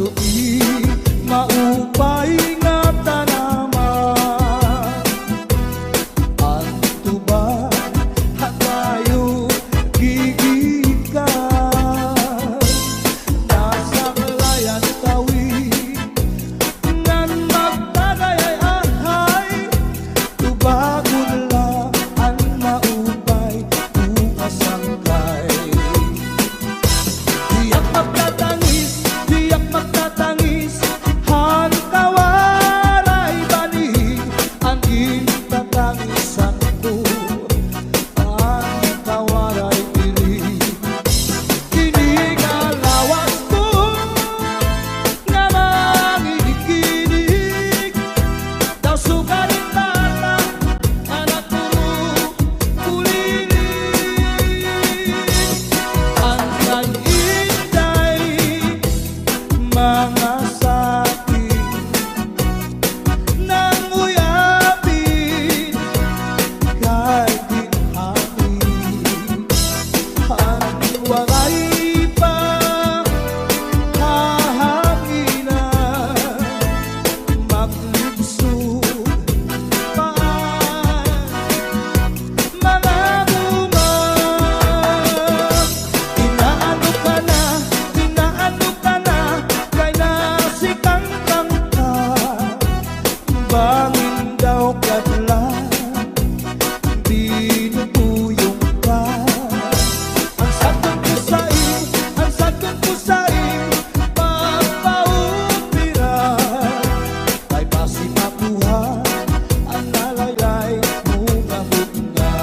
tuig maupay nga tanaman. Ang tuba hatayo gigikan nasa kalayan tawid ngan magtagayay ahay tubagod lang ang maupay umasangkay. Diyak magtatangis, diyak magtatangis, han kawaray banig ang itatangisan ko, ang kawaray ilig. Kinigalawas ko nga mangigikinig, daw sugaring bata anak puro kulilig. Ang nag-inday mga sakit nang uyapin kay dinhangin. Ang waray pa hahanginan maglibsod paan mga buman. Inaano ka na, kay nasikang kangka, bangin daw kadlan, binubuyong ka. Ang sakit ko sa'yo, ang sakit ko sa'yo, papaumpiran, kay basi makuha ang nalaylay mo nga hugna.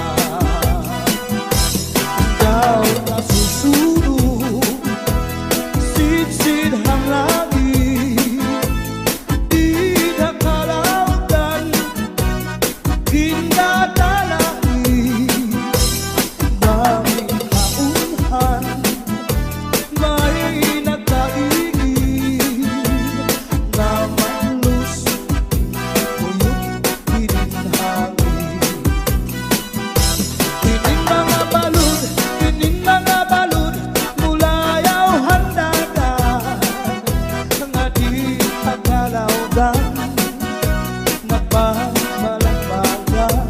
Ikaw na susunod, sidsid hang lagi, di na kalawdan, ginadalai. Daming kaunhan, may nagkaigin, na malus, kuyog pininhangin. Kining mga balud, mulayaw handagan, nga di pagkalawdan, nagpamalambagan.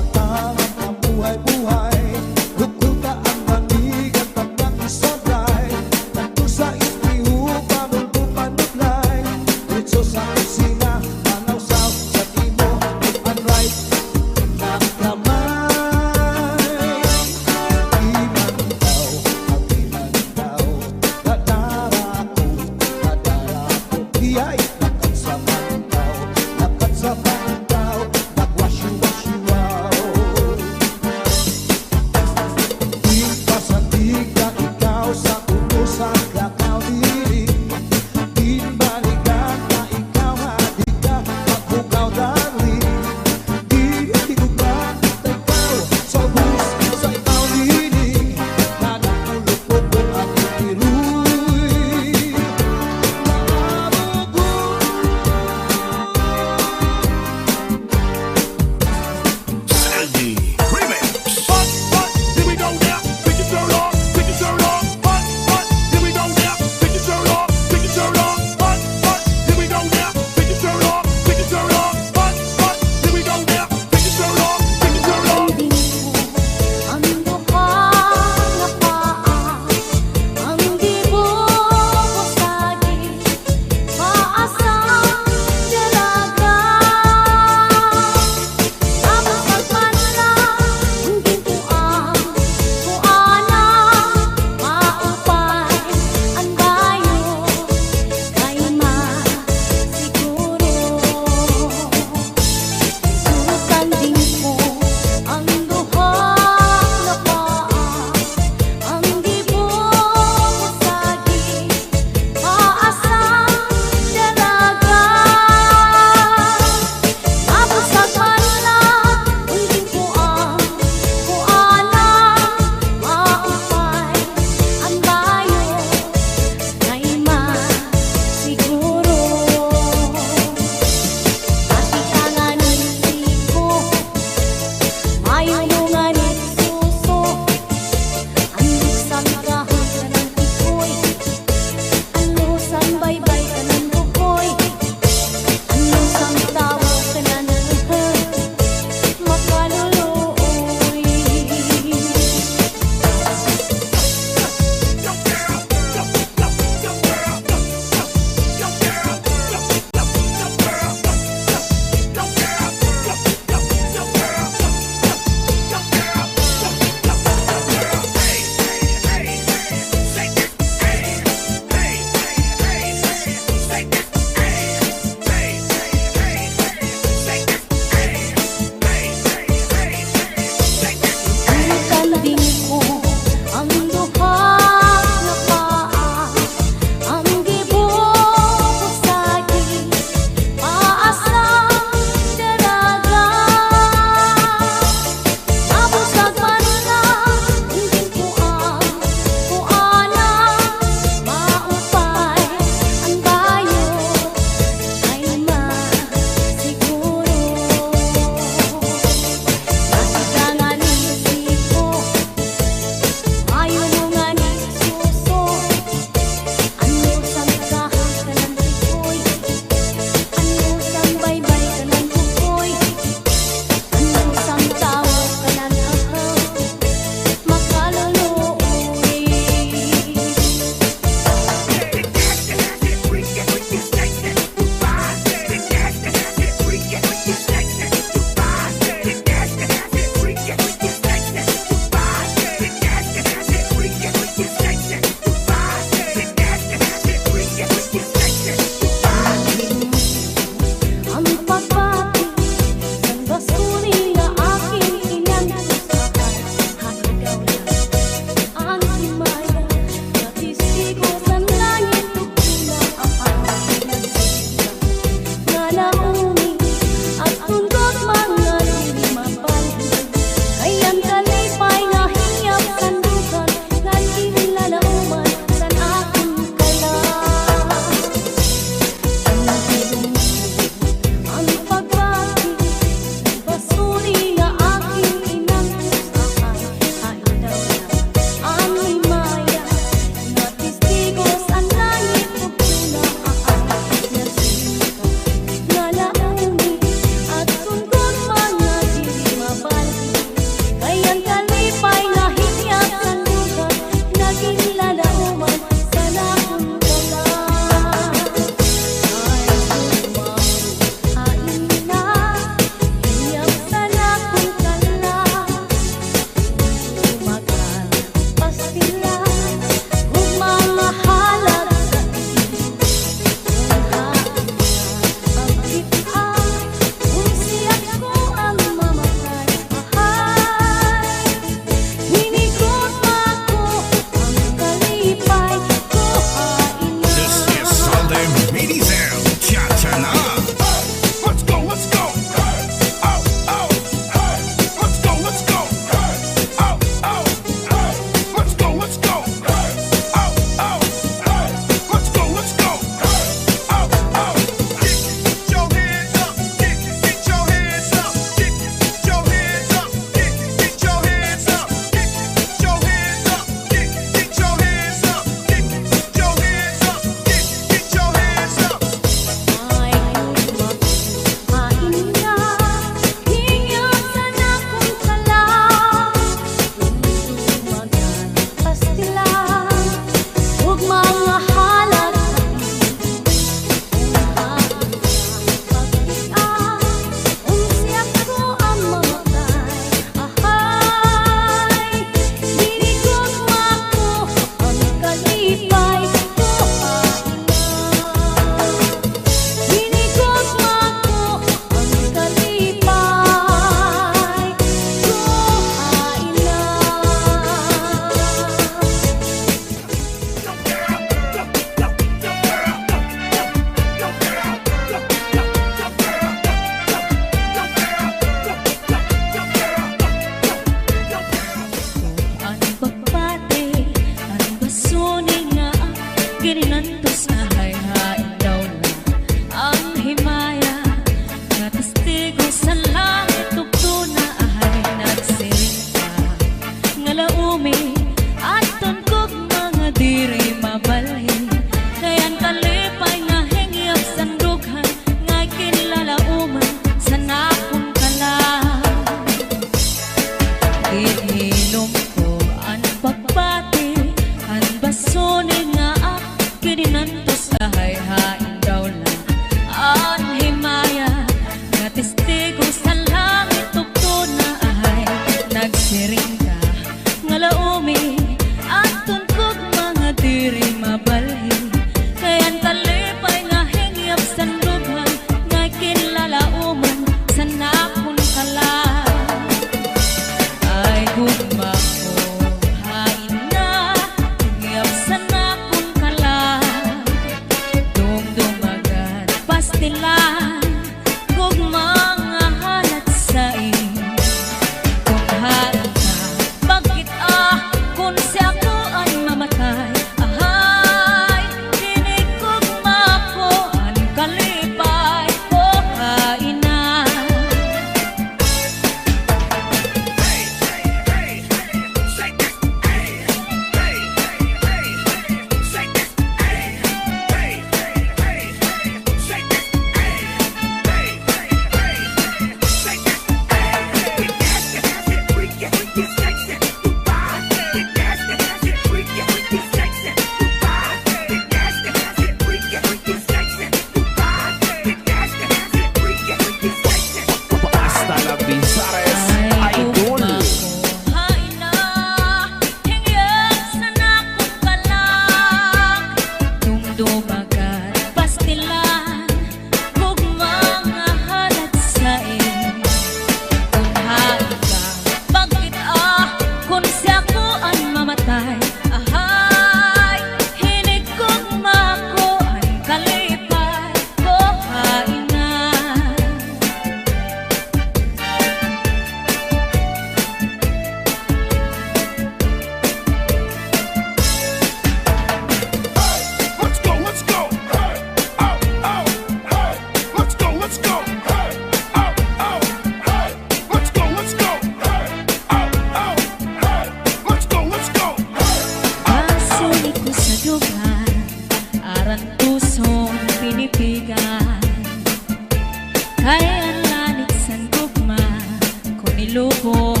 lubong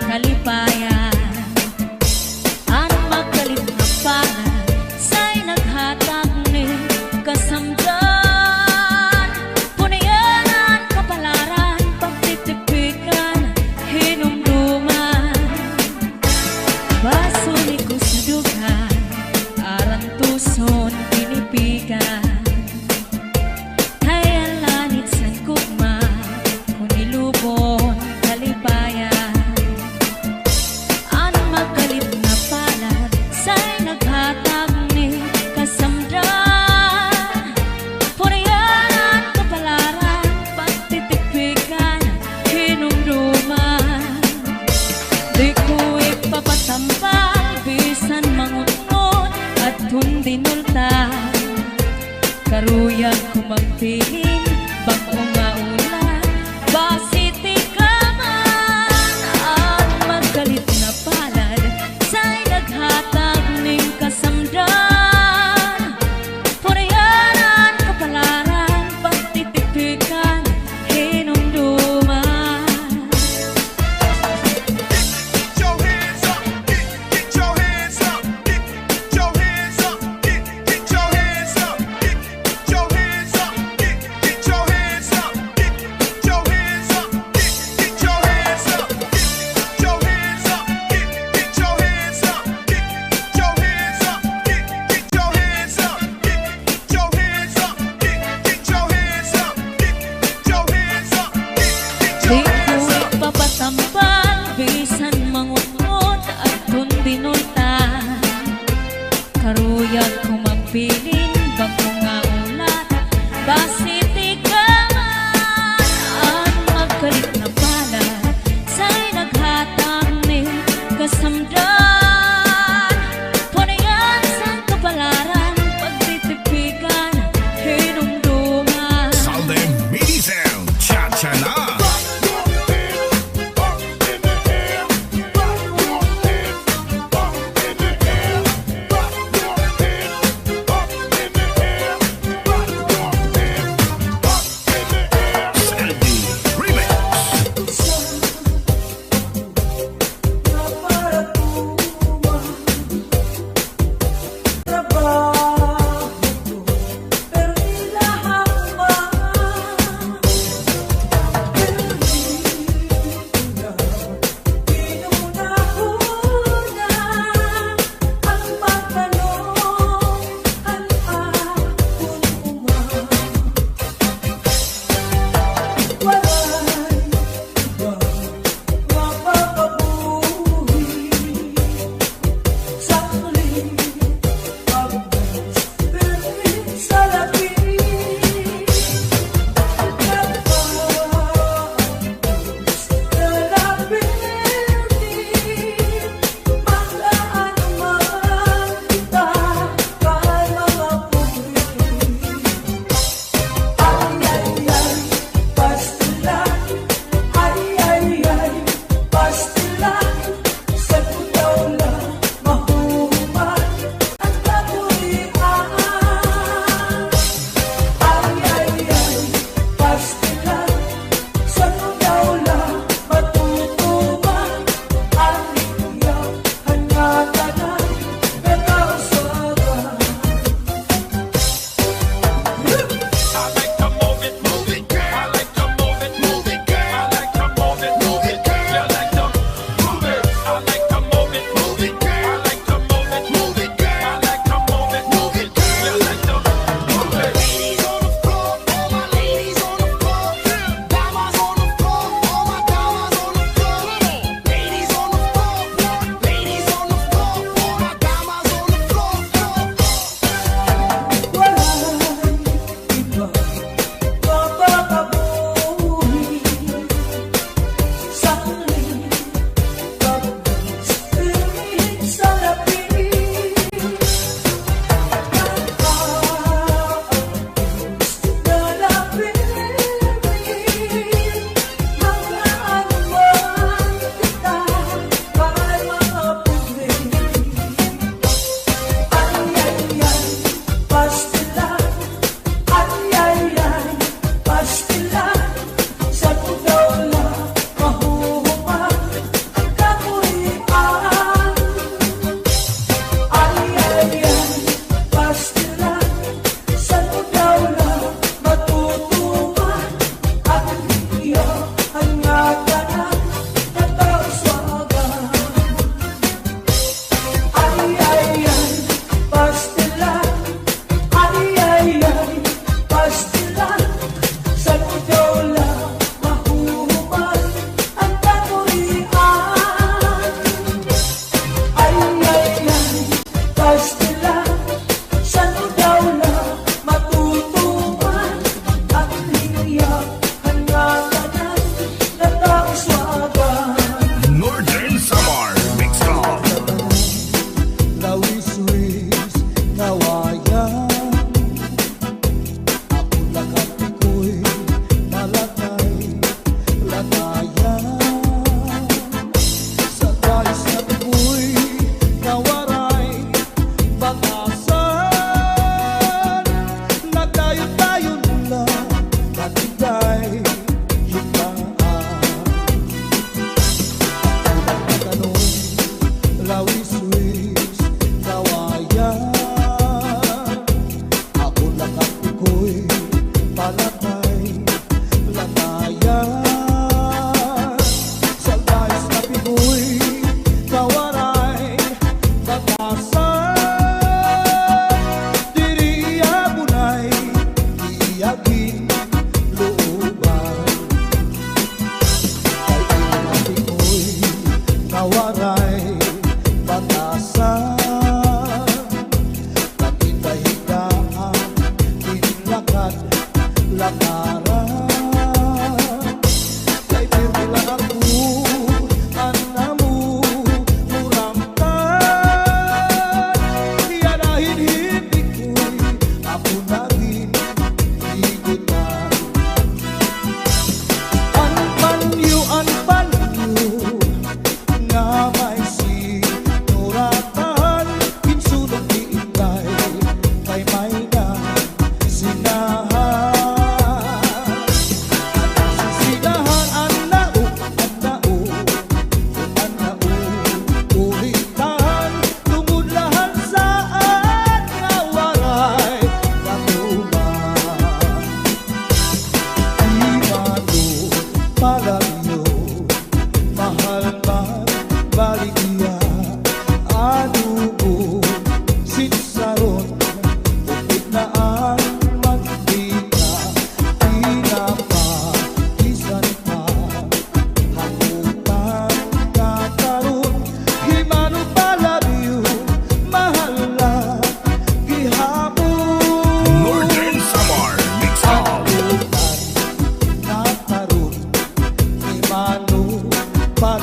kalipayan. Ang magalit na pala sa'y naghatag ni kasamdan. Punayanan, kapalaran, pagtitipikan, hinumduman. Basuli ko sa dugan, arang tuson, pinipigan. Papatampal, bisan mangunod at hundinulta. Karuyag ko magpiling, bago nga ulan, basiti ka man. At magalit na palad, sa'y naghatag ning kasamdan. Punayanan, kapalaran, pagtitipikan, hinumduman. Di ko ipapatampal, bisan mangunod at hundinulta. Karuyag ko magpiling, bago nga ulan, basiti ka man. Ang magalit na pala, sa'y naghatag ni kasamdan. Punayan sa kapalaran, pagtitipikan, hinumduman. Salde Mini Sound, cha-cha na.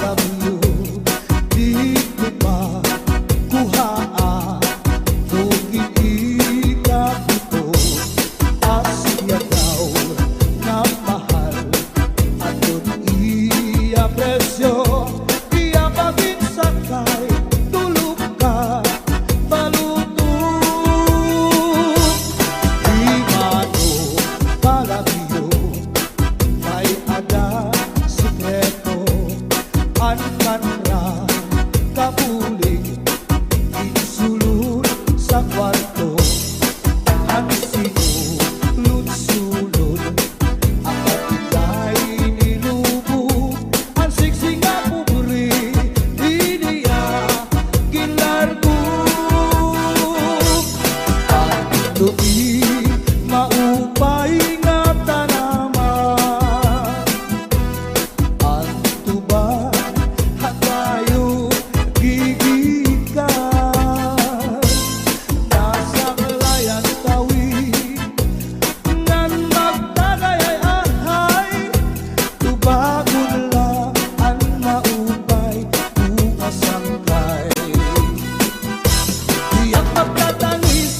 palamyo di ko makuhaan kung iikabito asya daw na mahal aton iya presyo iya paginsakay tulog ka balutong di mano palamyo may ada sikreto an kanra kapuling insulod sa kwarto ang sinulod-sulod ang kapitay nilubog ang siksi nga pobre iniya gilargog ang tuwi maupay nga tanaman ang tuba hatayo gigikan nasa layan tawid ngan magtagay ay ahay tubagon lang ang maupay umasangkay tiyak magtatangis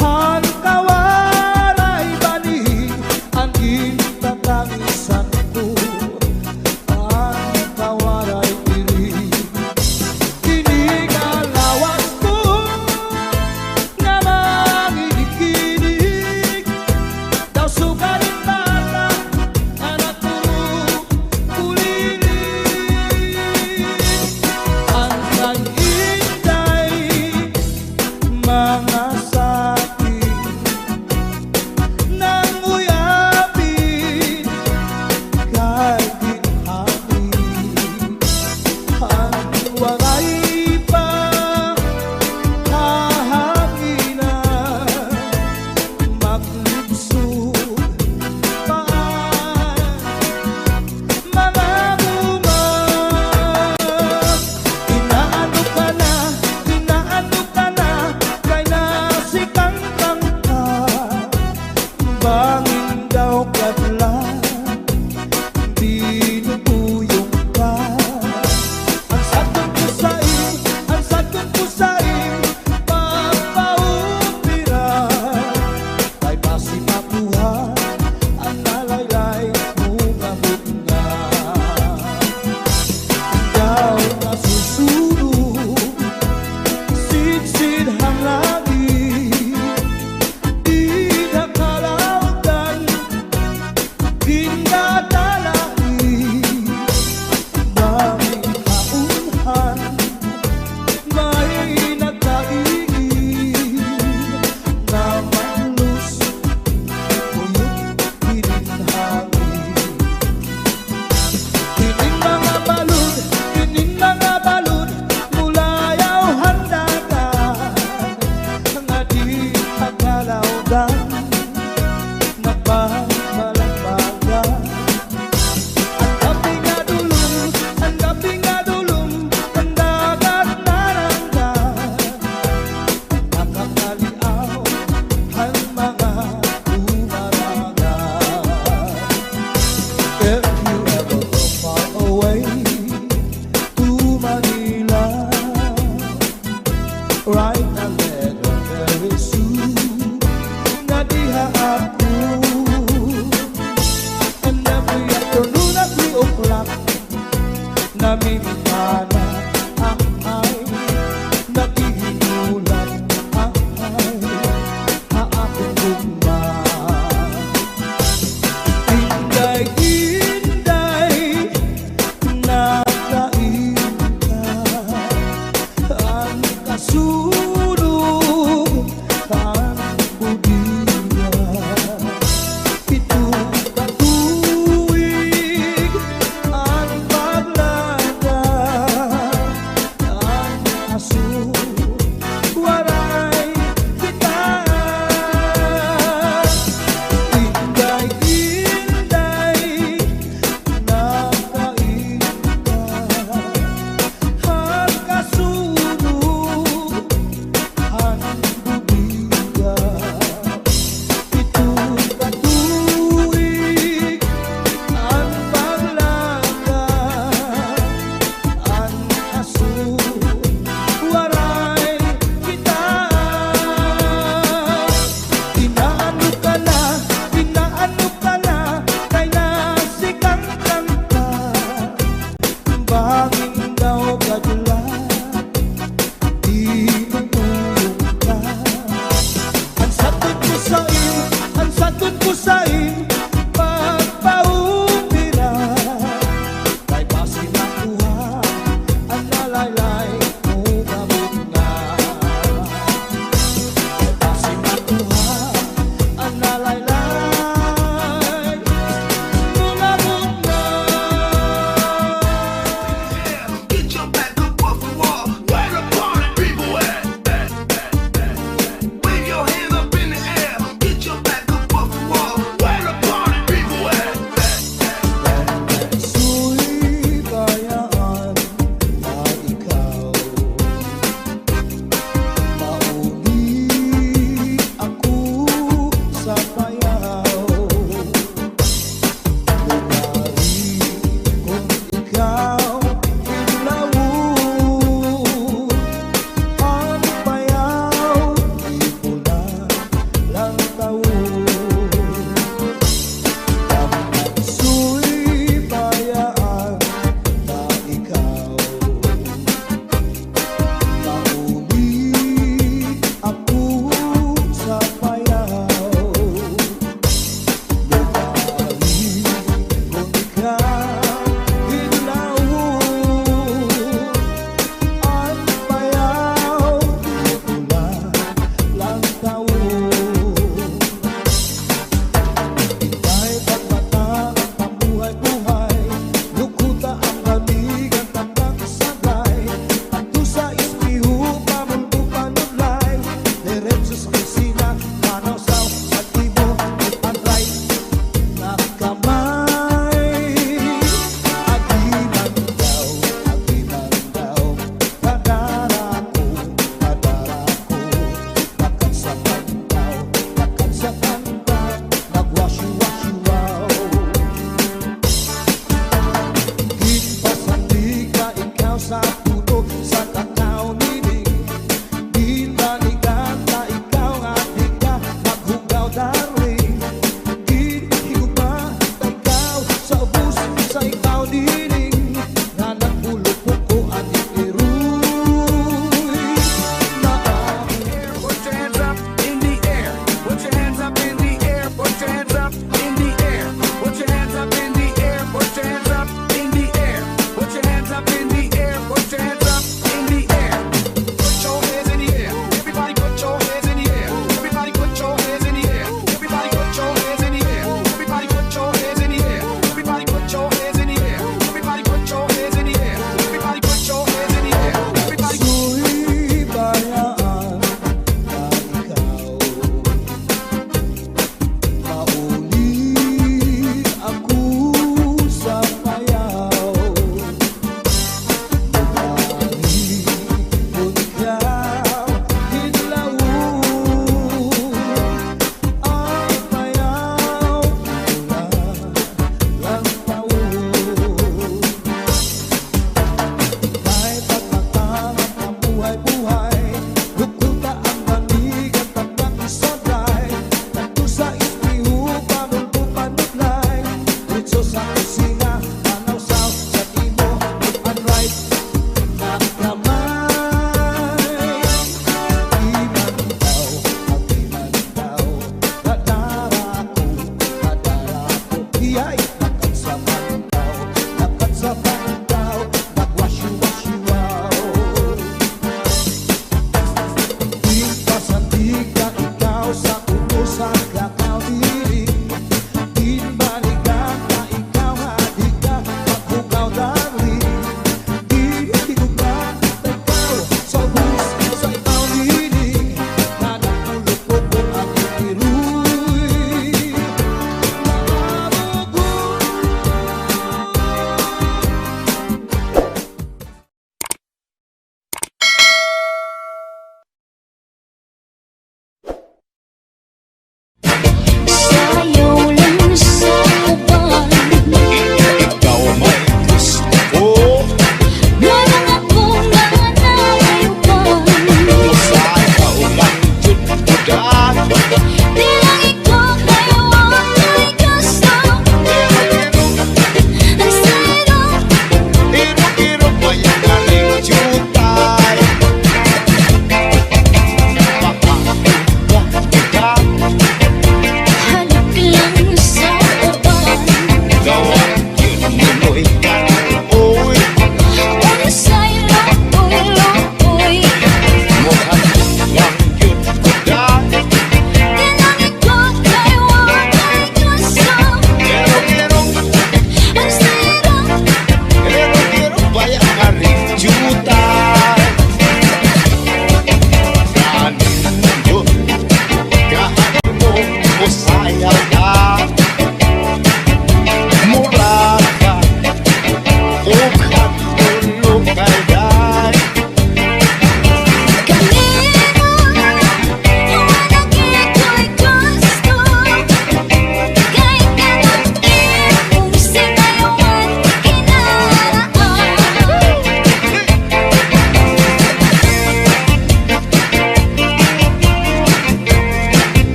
han kawaray bani ang itatangisan ko ang kawaray diri kinigalawas ko nga mangikinig daw sugalit bata anak ko kuliling ang nag-inday mga saking nang uyapin kay ginhangin ang waray pa hahanginan maglubsog paan mga bumag inaano ka na kay nasikang ka bangin daw kadlan dinutuyong ka ang sakit ko sa'yo papaupira kay basi makuha ang nalaylay mo ngamot nga ikaw nasusunog sidsid hang langit di nakalautan ginadalain daming kaunhan may nagkaingin na malus kuyog hininhangin kining mga balud mulayaw handagan nga di agalawdan nagbabalagbagan ang gabi nga dulong ang dagat naranggan nakakaliaw ang mga umaragan if you ever go far away to Manila right na letter very soon nga diha ako and every afternoon at 3 o'clock namimikana ang ay nagihinulat ang ay haakong gugma inday nakain ka ang kasunog ang budiya ito katuwig ang paglada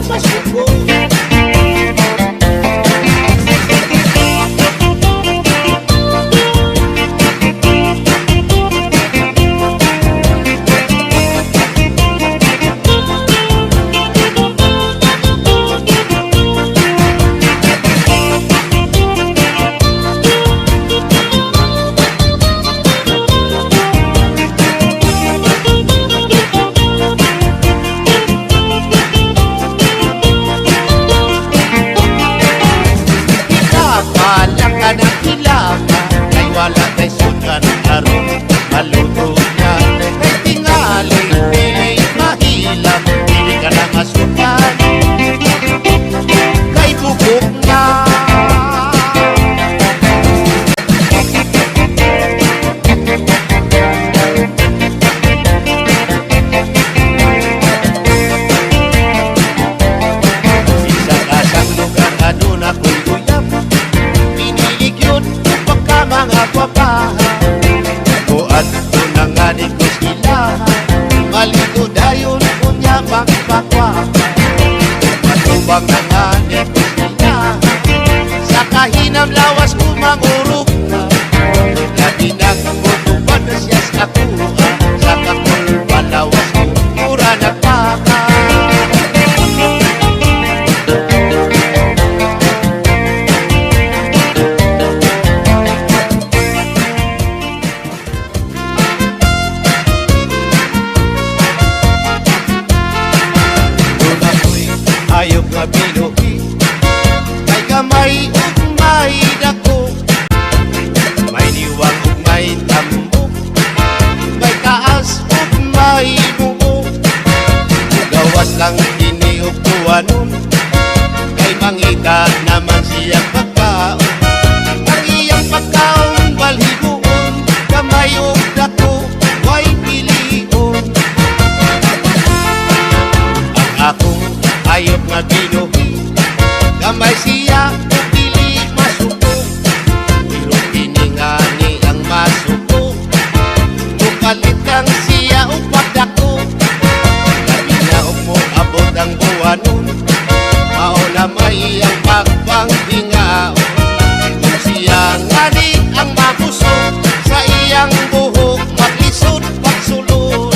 masuko. Palang ka ng hilaka, kay wala kay sukan karon maluto na. Kay tingali, pili mahilap, pili ka na masukan, kay bubok na. Isa kasang lugar aduna ko'y uyap, pinilig yun pagka mga kwapaha. Kuan ko na nga di ko sila, malito dayon kunya pagpakwa. Matubang na nga di ko sila, sa kahinam lawas ko mangurog na. Lagi nagmutupan na siya sa kuha, sa kakul palawas ko mura nagpaka. Ayok nga binuhi, may kamay ug may dako, may diwang ug may tambok, may taas ug may buo. Gawas lang kini ug tuwanon, kay mangita naman siyang pagkaon. Ang iyang pagkaon balhigoon, kamay ug dako way pilion. Ang akong ayok nga binuhi, gamay siya o pili masuko. Pero piningani ang masuko, mukalit lang siya o pagdako. Labi na mo abot ang buwanon, mauna may ang pagpanghingaon. Kung siya ngani ang mabusog, sa iyang buhok maglisod pagsulod.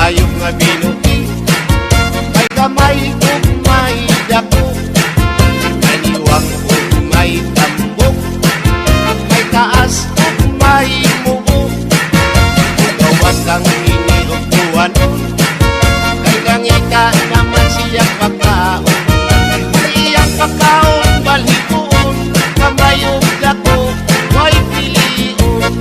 Ayok nga binuhi, may kamay ug may dako, may diwang ug may tambok, may taas ug may mubo. Gawas lang ini ug tuwanon, kay langita naman siyang pagkaon. Ang iyang pagkaon balhigoon, kamay ug dako way pilion.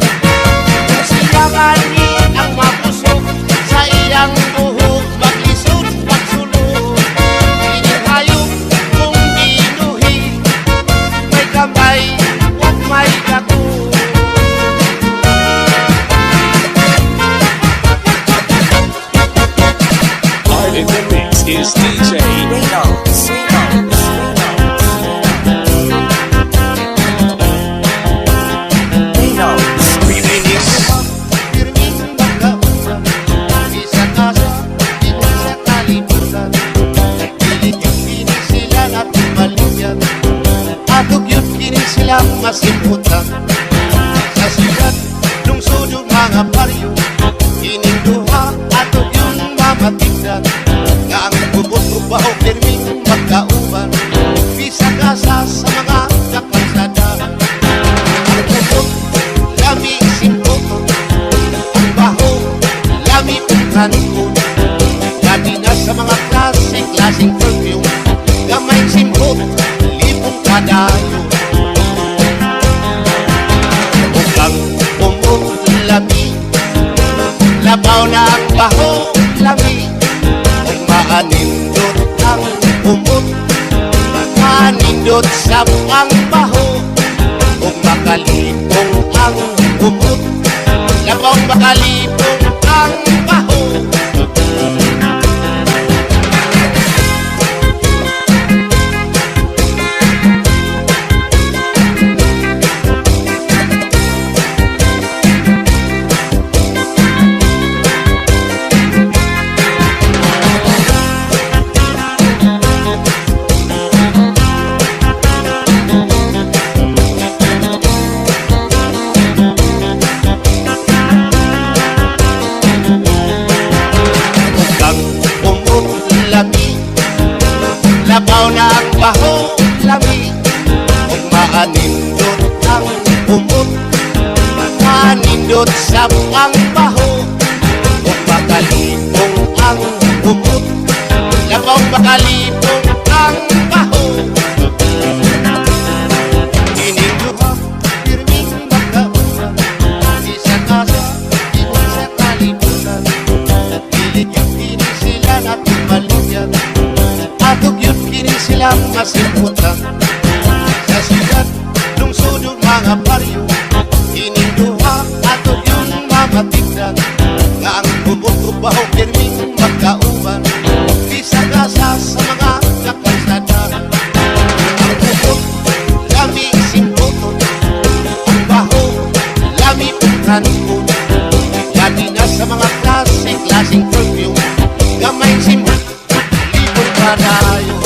Kung siya ngani ang mabusog, sa iyang buhok maglisod pagsulod. Inihayok kung binuhi, may kamay ug may dako. In the mix is DJ Reynolds. Remix. Pirming magkausan, di sa kasa, di sa kalibutan. Pilit yung kini sila at maligyan, atog yun kini sila masimputan. Sa sigat, lungsod yung mga baryo, baho pirming magkauban, bisagasa sa mga kakalsada. Ang kumot, lami simpot, ang baho, lami pagkanikot. Lami na sa mga klaseng perfume, gamay simpot, libong kadayo. Ukang kumot, lami, labaw na ang baho, lami. Kung maanindot ang kumot, manindot sa ang baho. Kung makalipong ang kumot, labaw makalipong ang baho. Labaw na ang baho, lami. Kung maanindot ang kumot, manindot sa ang baho. Kung makalipong ang kumot, labaw makalipong ang baho. Ininduha, pirming magkauban, isa kasa, ibon sa kalibutan. Nagpilit yung kini sila na tumaligyan, atog yun kini silang masimutan. Sa sigat, lungsod yung mga baryo, ininduha, atog yun mga tignan. Nga ang bubot o baho pirming magkauban, bisagasa sa mga kakalsada. Ang bubot, lami simpoton, ang baho, lami pagkanikot. Lami na sa mga klaseng perfume, gamay simpot, libon kadayo.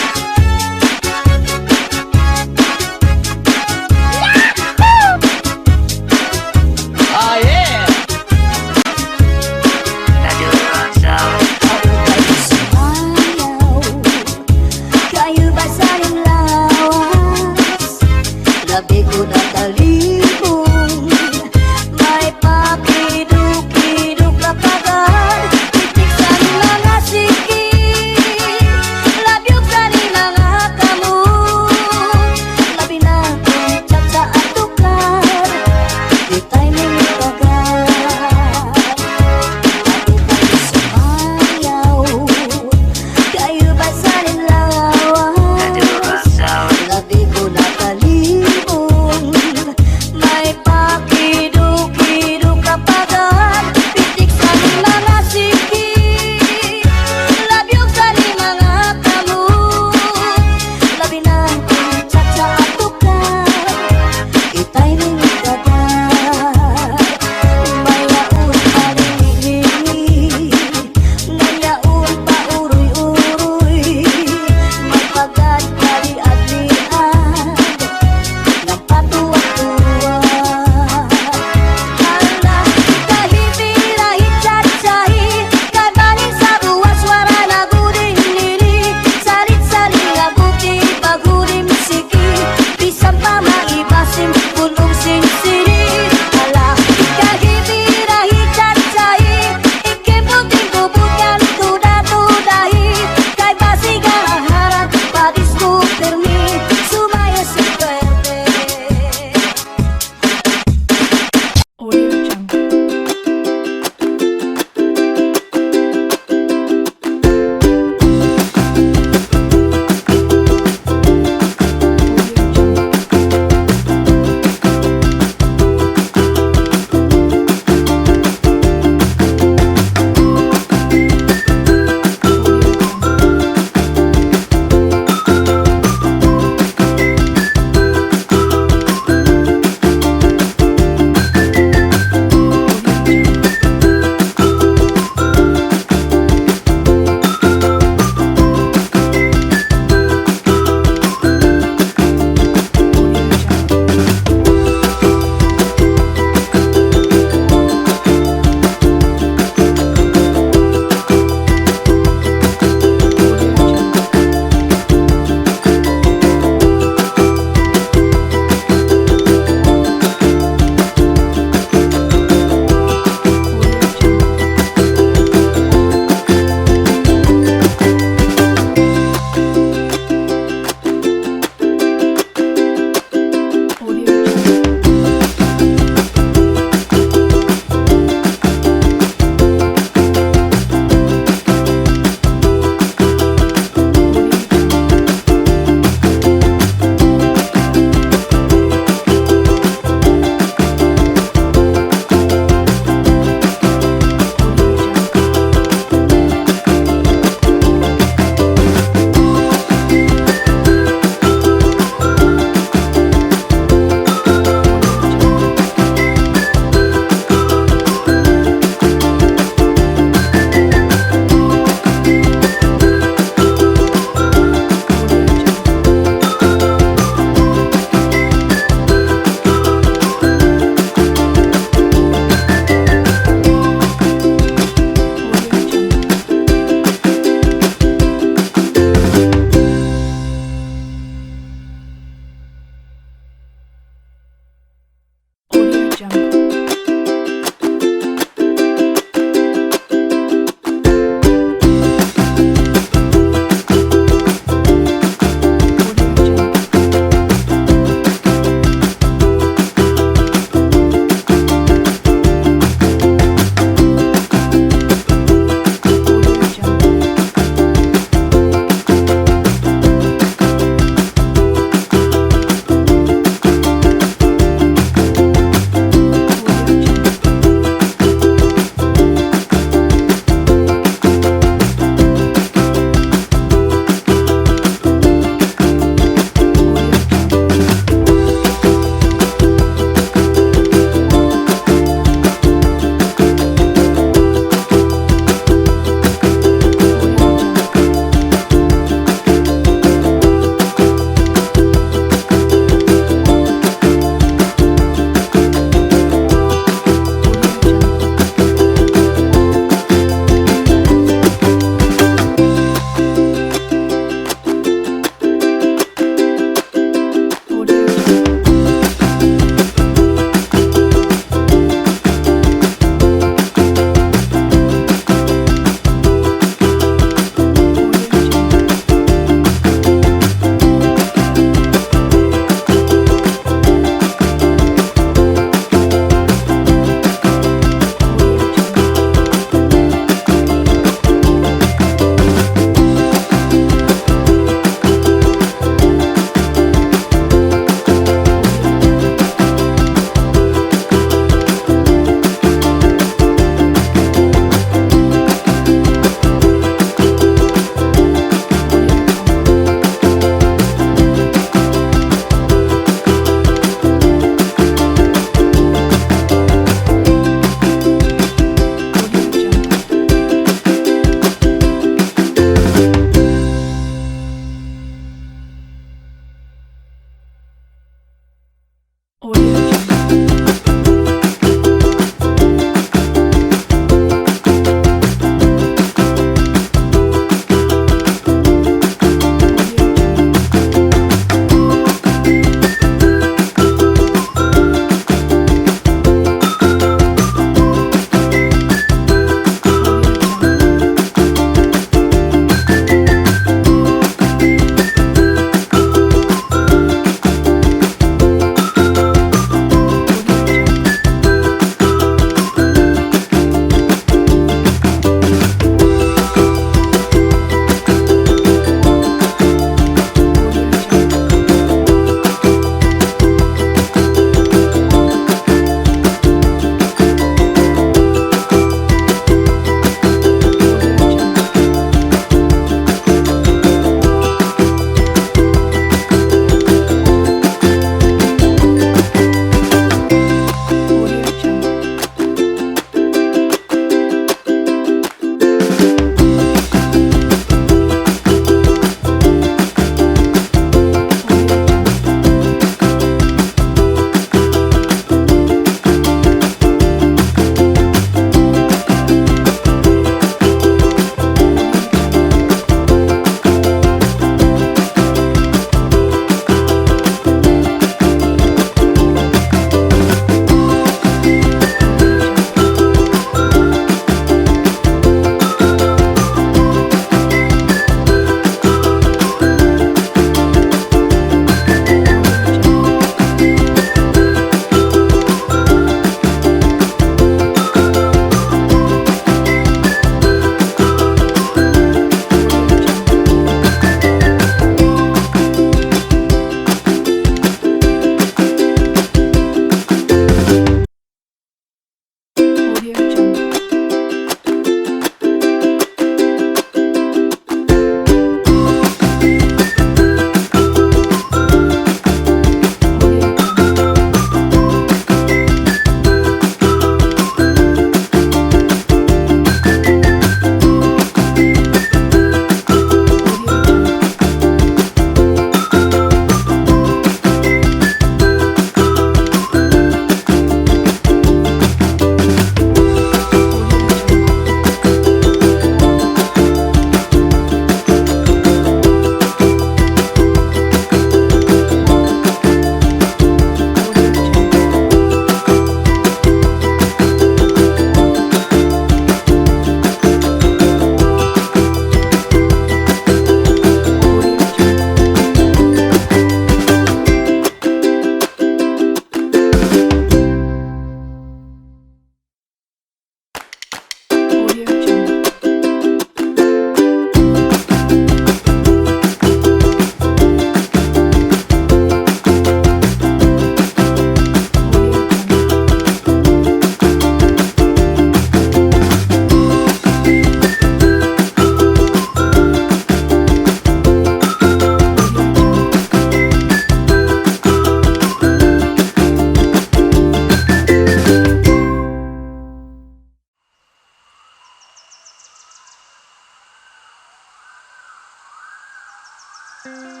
Thank